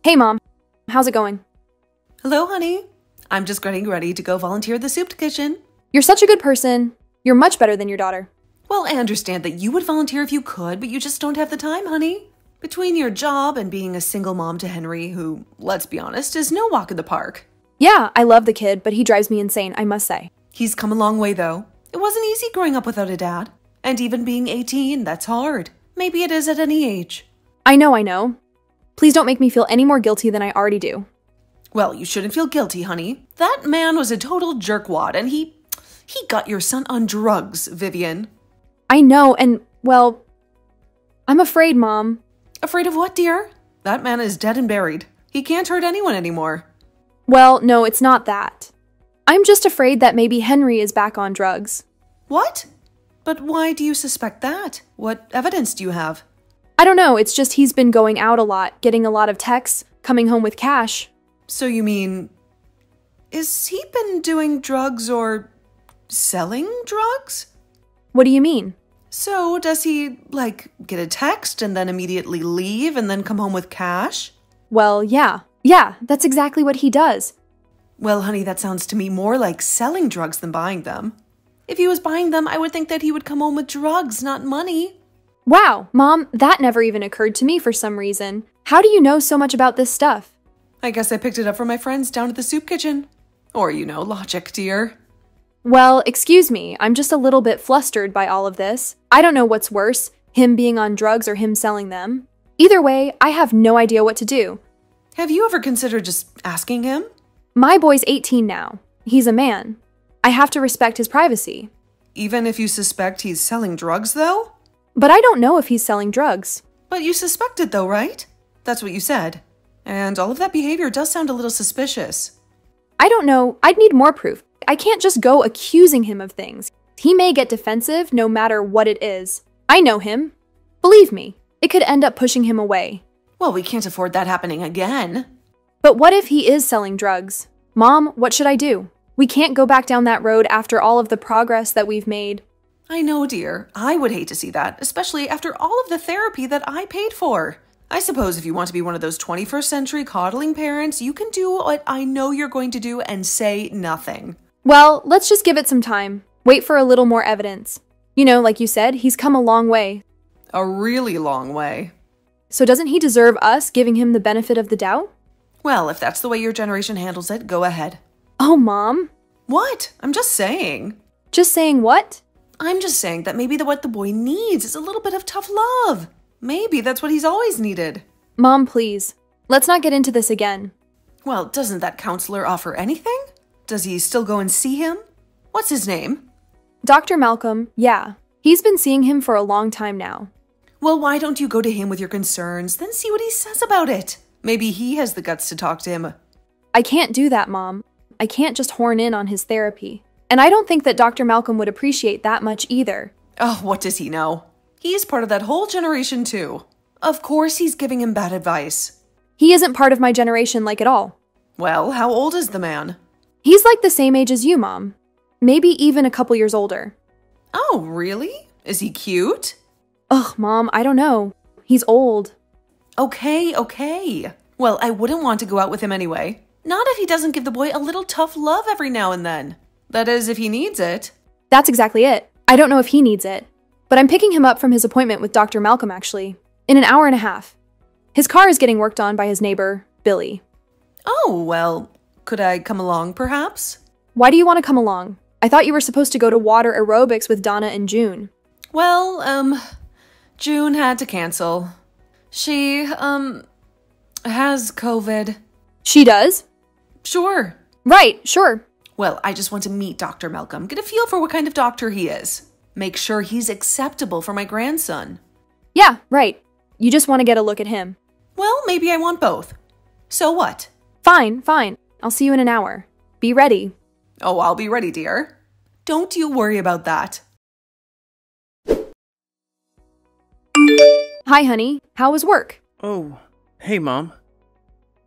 Hey, Mom. How's it going? Hello, honey. I'm just getting ready to go volunteer at the soup kitchen. You're such a good person. You're much better than your daughter. Well, I understand that you would volunteer if you could, but you just don't have the time, honey. Between your job and being a single mom to Henry, who, let's be honest, is no walk in the park. Yeah, I love the kid, but he drives me insane, I must say. He's come a long way, though. It wasn't easy growing up without a dad. And even being 18, that's hard. Maybe it is at any age. I know. Please don't make me feel any more guilty than I already do. Well, you shouldn't feel guilty, honey. That man was a total jerkwad, and he got your son on drugs, Vivian. I know, and, well, I'm afraid, Mom. Afraid of what, dear? That man is dead and buried. He can't hurt anyone anymore. Well, no, it's not that. I'm just afraid that maybe Henry is back on drugs. What? But why do you suspect that? What evidence do you have? I don't know, it's just he's been going out a lot, getting a lot of texts, coming home with cash. So you mean, is he been doing drugs or selling drugs? What do you mean? So does he, get a text and then immediately leave and then come home with cash? Well, yeah. Yeah, that's exactly what he does. Well, honey, that sounds to me more like selling drugs than buying them. If he was buying them, I would think that he would come home with drugs, not money. Wow, Mom, that never even occurred to me for some reason. How do you know so much about this stuff? I guess I picked it up from my friends down at the soup kitchen. Or, logic, dear. Well, excuse me, I'm just a little bit flustered by all of this. I don't know what's worse, him being on drugs or him selling them. Either way, I have no idea what to do. Have you ever considered just asking him? My boy's 18 now. He's a man. I have to respect his privacy. Even if you suspect he's selling drugs, though? But I don't know if he's selling drugs. But you suspected, though, right? That's what you said. And all of that behavior does sound a little suspicious. I don't know. I'd need more proof. I can't just go accusing him of things. He may get defensive no matter what it is. I know him. Believe me, it could end up pushing him away. Well, we can't afford that happening again. But what if he is selling drugs? Mom, what should I do? We can't go back down that road after all of the progress that we've made. I know, dear. I would hate to see that, especially after all of the therapy that I paid for. I suppose if you want to be one of those 21st century coddling parents, you can do what I know you're going to do and say nothing. Well, let's just give it some time. Wait for a little more evidence. Like you said, he's come a long way. A really long way. So doesn't he deserve us giving him the benefit of the doubt? Well, if that's the way your generation handles it, go ahead. Oh, Mom. What? I'm just saying. Just saying what? I'm just saying that maybe what the boy needs is a little bit of tough love. Maybe that's what he's always needed. Mom, please. Let's not get into this again. Well, doesn't that counselor offer anything? Does he still go and see him? What's his name? Dr. Malcolm, yeah. He's been seeing him for a long time now. Well, why don't you go to him with your concerns, then see what he says about it? Maybe he has the guts to talk to him. I can't do that, Mom. I can't just horn in on his therapy. And I don't think that Dr. Malcolm would appreciate that much either. Oh, what does he know? He's part of that whole generation too. Of course he's giving him bad advice. He isn't part of my generation at all. Well, how old is the man? He's like the same age as you, Mom. Maybe even a couple years older. Oh, really? Is he cute? Ugh, Mom, I don't know. He's old. Okay. Well, I wouldn't want to go out with him anyway. Not if he doesn't give the boy a little tough love every now and then. That is, if he needs it. That's exactly it. I don't know if he needs it. But I'm picking him up from his appointment with Dr. Malcolm, actually. In an hour and a half. His car is getting worked on by his neighbor, Billy. Oh, well, could I come along, perhaps? Why do you want to come along? I thought you were supposed to go to water aerobics with Donna and June. Well, June had to cancel. She, has COVID. She does? Sure. Right, sure. Well, I just want to meet Dr. Malcolm, get a feel for what kind of doctor he is. Make sure he's acceptable for my grandson. Yeah, right. You just want to get a look at him. Well, maybe I want both. So what? Fine. I'll see you in an hour. Be ready. Oh, I'll be ready, dear. Don't you worry about that. Hi, honey. How was work? Oh, hey, Mom.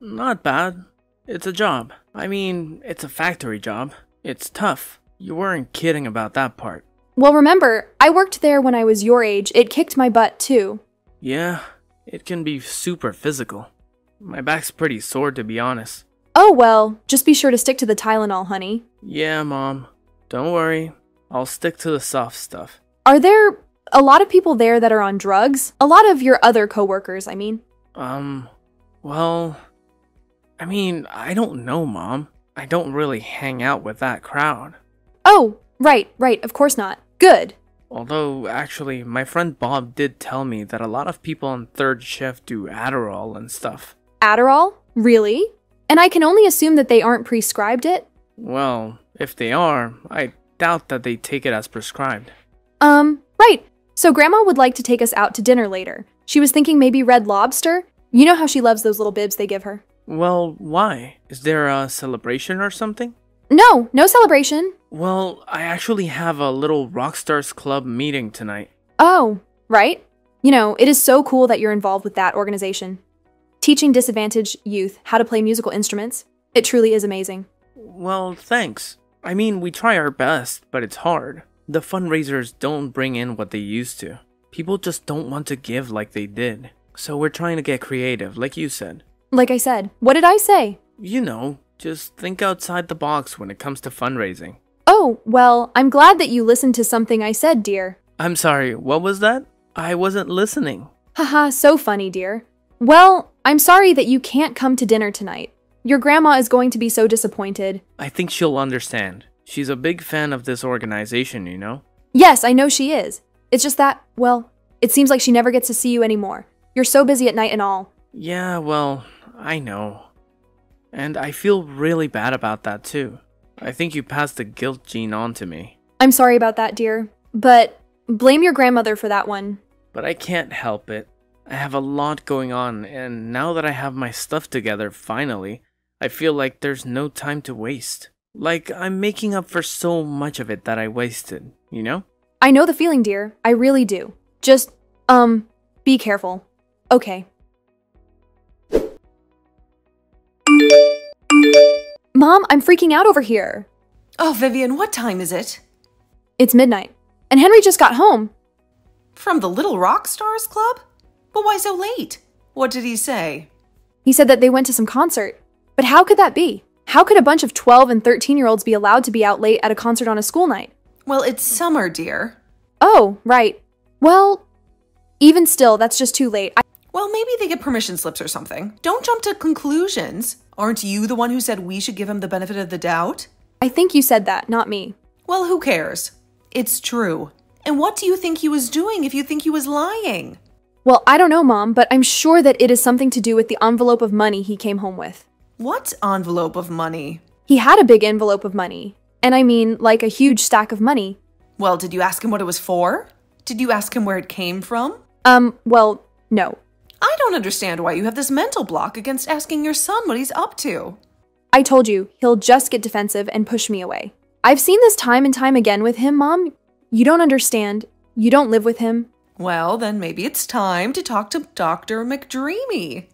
Not bad. It's a job. I mean, it's a factory job. It's tough. You weren't kidding about that part. Well, remember, I worked there when I was your age. It kicked my butt, too. Yeah, it can be super physical. My back's pretty sore, to be honest. Oh, well, just be sure to stick to the Tylenol, honey. Yeah, Mom. Don't worry. I'll stick to the soft stuff. Are there a lot of people there that are on drugs? A lot of your other coworkers, I mean. Well, I don't know, Mom. I don't really hang out with that crowd. Oh, right, of course not. Good. Although, actually, my friend Bob did tell me that a lot of people on third shift do Adderall and stuff. Adderall? Really? And I can only assume that they aren't prescribed it? Well, if they are, I doubt that they take it as prescribed. Right. So Grandma would like to take us out to dinner later. She was thinking maybe Red Lobster. You know how she loves those little bibs they give her. Well, why? Is there a celebration or something? No celebration. Well, I actually have a little Rockstars Club meeting tonight. Oh, right. You know, it is so cool that you're involved with that organization. Teaching disadvantaged youth how to play musical instruments. It truly is amazing. Well, thanks. We try our best, but it's hard. The fundraisers don't bring in what they used to. People just don't want to give like they did. So we're trying to get creative, like you said. Like I said. What did I say? You know, just think outside the box when it comes to fundraising. Oh, well, I'm glad that you listened to something I said, dear. I'm sorry, what was that? I wasn't listening. Haha, so funny, dear. Well, I'm sorry that you can't come to dinner tonight. Your grandma is going to be so disappointed. I think she'll understand. She's a big fan of this organization, you know? Yes, I know she is. It's just that, well, it seems like she never gets to see you anymore. You're so busy at night and all. Yeah, well, I know. And I feel really bad about that too. I think you passed the guilt gene on to me. I'm sorry about that, dear. But blame your grandmother for that one. But I can't help it. I have a lot going on, and now that I have my stuff together, finally, I feel like there's no time to waste. Like, I'm making up for so much of it that I wasted, you know? I know the feeling, dear. I really do. Just, be careful. Okay. Mom, I'm freaking out over here. Oh, Vivian, what time is it? It's midnight. And Henry just got home. From the Little Rock Stars Club? But why so late? What did he say? He said that they went to some concert. But how could that be? How could a bunch of 12 and 13-year-olds be allowed to be out late at a concert on a school night? Well, it's summer, dear. Oh, right. Well, even still, that's just too late. Well, maybe they get permission slips or something. Don't jump to conclusions. Aren't you the one who said we should give him the benefit of the doubt? I think you said that, not me. Well, who cares? It's true. And what do you think he was doing if you think he was lying? Well, I don't know, Mom, but I'm sure that it is something to do with the envelope of money he came home with. What envelope of money? He had a big envelope of money. And I mean, like a huge stack of money. Well, did you ask him what it was for? Did you ask him where it came from? Well, no. I don't understand why you have this mental block against asking your son what he's up to. I told you, he'll just get defensive and push me away. I've seen this time and time again with him, Mom. You don't understand. You don't live with him. Well, then maybe it's time to talk to Dr. McDreamy.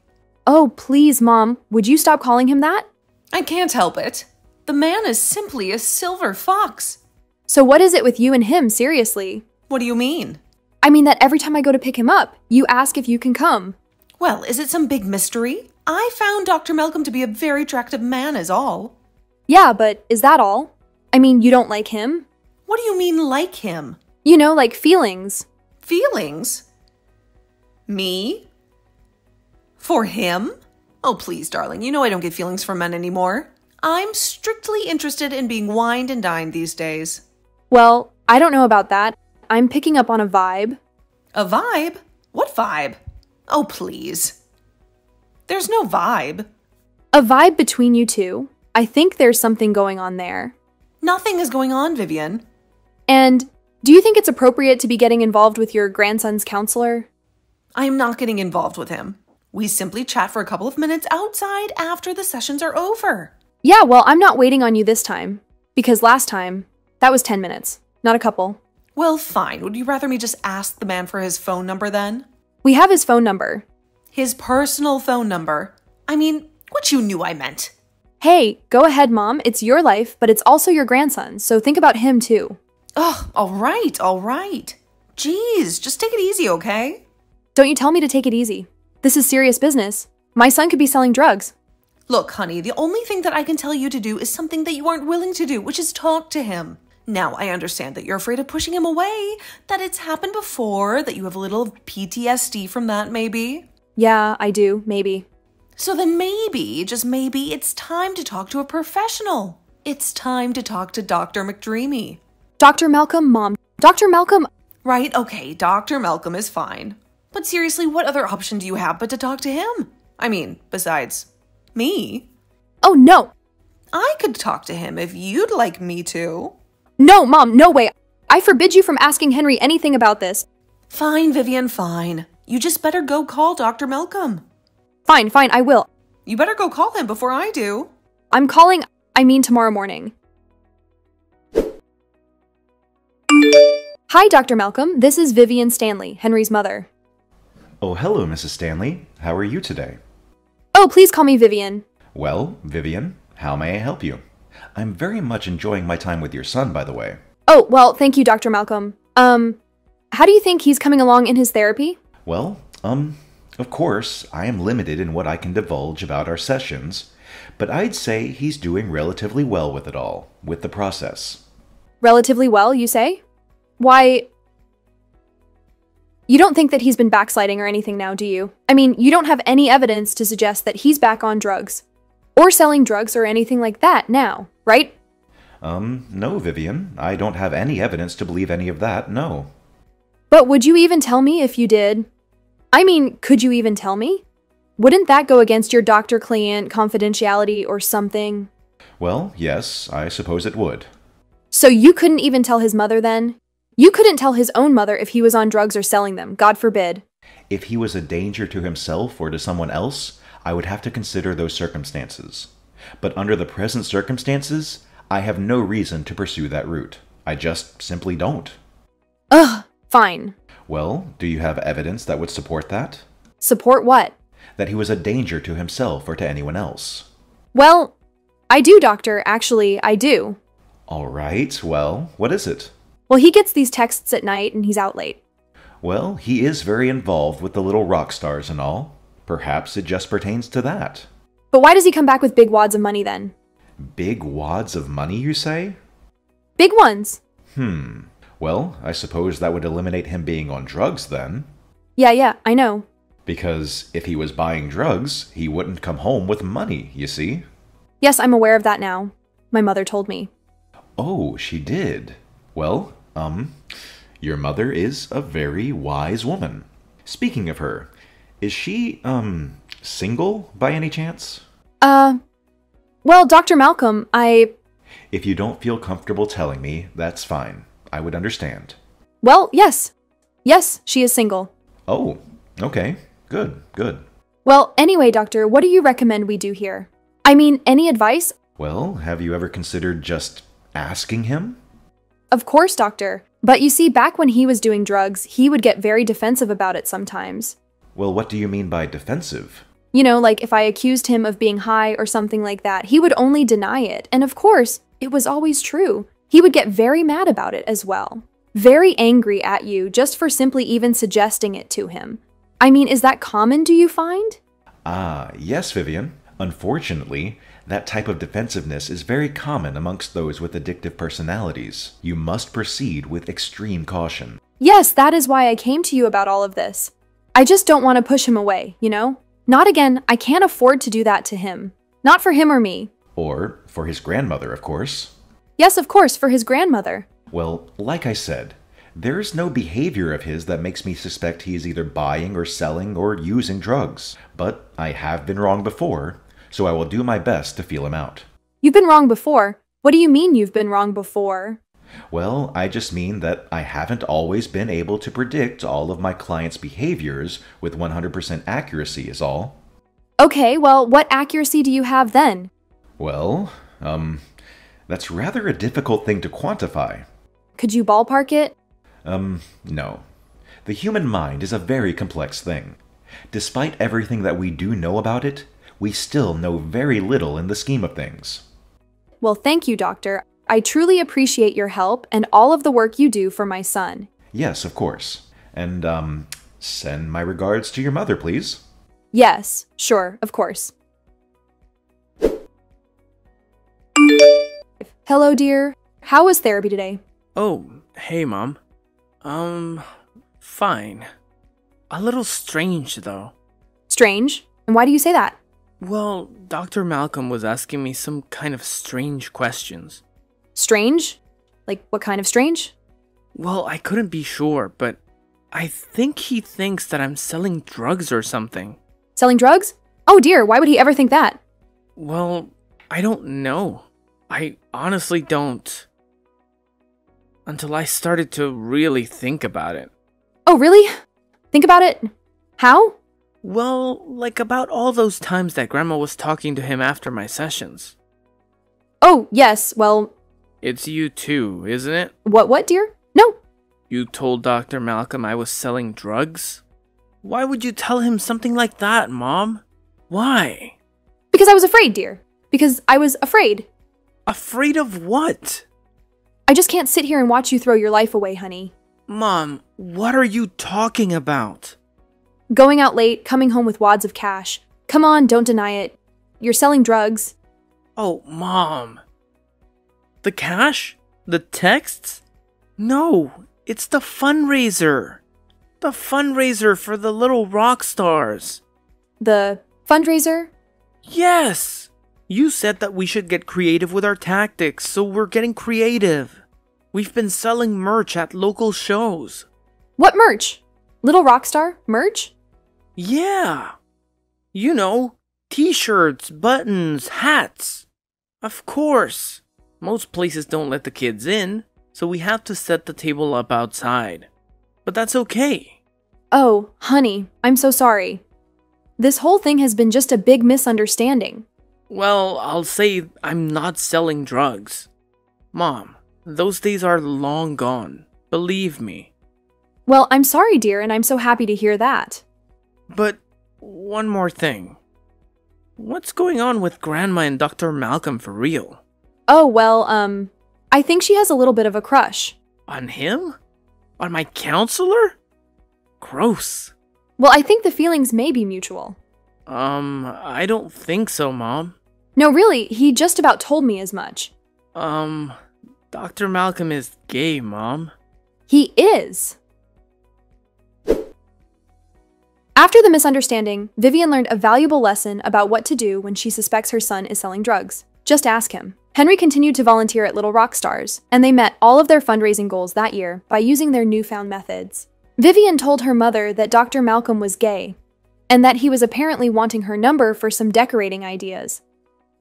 Oh, please, Mom. Would you stop calling him that? I can't help it. The man is simply a silver fox. So what is it with you and him, seriously? What do you mean? I mean that every time I go to pick him up, you ask if you can come. Well, is it some big mystery? I found Dr. Malcolm to be a very attractive man is all. Yeah, but is that all? I mean, you don't like him? What do you mean like him? You know, like feelings. Feelings? Me? For him? Oh, please, darling, you know I don't get feelings for men anymore. I'm strictly interested in being wined and dined these days. Well, I don't know about that. I'm picking up on a vibe. A vibe? What vibe? Oh, please. There's no vibe. A vibe between you two. I think there's something going on there. Nothing is going on, Vivian. And do you think it's appropriate to be getting involved with your grandson's counselor? I am not getting involved with him. We simply chat for a couple of minutes outside after the sessions are over. Yeah, well, I'm not waiting on you this time. Because last time, that was 10 minutes, not a couple. Well, fine. Would you rather me just ask the man for his phone number then? We have his phone number. His personal phone number? I mean, what you knew I meant. Hey, go ahead, Mom. It's your life, but it's also your grandson's, so think about him too. Ugh, all right. Jeez, just take it easy, okay? Don't you tell me to take it easy. This is serious business. My son could be selling drugs. Look, honey, the only thing that I can tell you to do is something that you aren't willing to do, which is talk to him. Now, I understand that you're afraid of pushing him away, that it's happened before, that you have a little PTSD from that, maybe. Yeah, I do, maybe. So then maybe, just maybe, it's time to talk to a professional. It's time to talk to Dr. McDreamy. Dr. Malcolm, Mom. Dr. Malcolm. Right, okay, Dr. Malcolm is fine. But seriously, what other option do you have but to talk to him? I mean, besides me. Oh, no. I could talk to him if you'd like me to. No, Mom, no way. I forbid you from asking Henry anything about this. Fine, Vivian, fine. You just better go call Dr. Malcolm. Fine, I will. You better go call him before I do. I'm calling, tomorrow morning. Hi, Dr. Malcolm. This is Vivian Stanley, Henry's mother. Oh, hello, Mrs. Stanley. How are you today? Oh, please call me Vivian. Well, Vivian, how may I help you? I'm very much enjoying my time with your son, by the way. Oh, well, thank you, Dr. Malcolm. How do you think he's coming along in his therapy? Well, of course, I am limited in what I can divulge about our sessions, but I'd say he's doing relatively well with it all, with the process. Relatively well, you say? Why... You don't think that he's been backsliding or anything now, do you? I mean, you don't have any evidence to suggest that he's back on drugs. Or selling drugs or anything like that now, right? No, Vivian. I don't have any evidence to believe any of that, no. But would you even tell me if you did? I mean, could you even tell me? Wouldn't that go against your doctor-client confidentiality or something? Well, yes, I suppose it would. So you couldn't even tell his mother then? You couldn't tell his own mother if he was on drugs or selling them, God forbid. If he was a danger to himself or to someone else, I would have to consider those circumstances. But under the present circumstances, I have no reason to pursue that route. I just simply don't. Ugh, fine. Well, do you have evidence that would support that? Support what? That he was a danger to himself or to anyone else. Well, I do, Doctor. Actually, I do. All right, well, what is it? Well, he gets these texts at night and he's out late. Well, he is very involved with the little rock stars and all. Perhaps it just pertains to that. But why does he come back with big wads of money then? Big wads of money, you say? Big ones. Well, I suppose that would eliminate him being on drugs then. Yeah, I know. Because if he was buying drugs, he wouldn't come home with money, you see? Yes, I'm aware of that now. My mother told me. Oh, she did. Well, your mother is a very wise woman. Speaking of her, is she, single by any chance? Well, Dr. Malcolm, If you don't feel comfortable telling me, that's fine. I would understand. Well, yes. Yes, she is single. Oh, okay. Good. Well, anyway, Doctor, what do you recommend we do here? I mean, any advice? Well, have you ever considered just asking him? Of course, Doctor. But you see, back when he was doing drugs, he would get very defensive about it sometimes. Well, what do you mean by defensive? You know, like if I accused him of being high or something like that, he would only deny it. And of course, it was always true. He would get very mad about it as well. Very angry at you just for simply even suggesting it to him. I mean, is that common, do you find? Yes, Vivian. Unfortunately, that type of defensiveness is very common amongst those with addictive personalities. You must proceed with extreme caution. Yes, that is why I came to you about all of this. I just don't want to push him away, you know? Not again. I can't afford to do that to him. Not for him or me. Or for his grandmother, of course. Yes, of course, for his grandmother. Well, like I said, there's no behavior of his that makes me suspect he is either buying or selling or using drugs. But I have been wrong before, so I will do my best to feel him out. You've been wrong before? What do you mean you've been wrong before? Well, I just mean that I haven't always been able to predict all of my clients' behaviors with 100% accuracy is all. Okay, well, what accuracy do you have then? Well, that's rather a difficult thing to quantify. Could you ballpark it? No. The human mind is a very complex thing. Despite everything that we do know about it, we still know very little in the scheme of things. Well, thank you, Doctor. I truly appreciate your help and all of the work you do for my son. Yes, of course. And, send my regards to your mother, please. Yes, sure, of course. Hello, dear. How was therapy today? Oh, hey, Mom. Fine. A little strange, though. Strange? And why do you say that? Well, Dr. Malcolm was asking me some kind of strange questions. Strange? Like, what kind of strange? Well, I couldn't be sure, but I think he thinks that I'm selling drugs or something. Selling drugs? Oh dear, why would he ever think that? Well, I don't know. I honestly don't. Until I started to really think about it. Oh, really? Think about it? How? Well, like about all those times that Grandma was talking to him after my sessions. Oh, yes, well... It's you too, isn't it? What, dear? No. You told Dr. Malcolm I was selling drugs? Why would you tell him something like that, Mom? Why? Because I was afraid, dear. Because I was afraid. Afraid of what? I just can't sit here and watch you throw your life away, honey. Mom, what are you talking about? Going out late, coming home with wads of cash. Come on, don't deny it. You're selling drugs. Oh, Mom. The cash? The texts? No, it's the fundraiser. The fundraiser for the little rock stars. The fundraiser? Yes! You said that we should get creative with our tactics, so we're getting creative. We've been selling merch at local shows. What merch? Little Rockstar merch? Yeah. You know, t-shirts, buttons, hats. Of course. Most places don't let the kids in, so we have to set the table up outside. But that's okay. Oh, honey, I'm so sorry. This whole thing has been just a big misunderstanding. Well, I'll say I'm not selling drugs. Mom, those days are long gone. Believe me. Well, I'm sorry, dear, and I'm so happy to hear that. But one more thing. What's going on with Grandma and Dr. Malcolm for real? Oh, well, I think she has a little bit of a crush. On him? On my counselor? Gross. Well, I think the feelings may be mutual. I don't think so, Mom. No, really, he just about told me as much. Dr. Malcolm is gay, Mom. He is. After the misunderstanding, Vivian learned a valuable lesson about what to do when she suspects her son is selling drugs. Just ask him. Henry continued to volunteer at Little Rock Stars, and they met all of their fundraising goals that year by using their newfound methods. Vivian told her mother that Dr. Malcolm was gay, and that he was apparently wanting her number for some decorating ideas.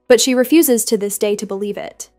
But she refuses to this day to believe it.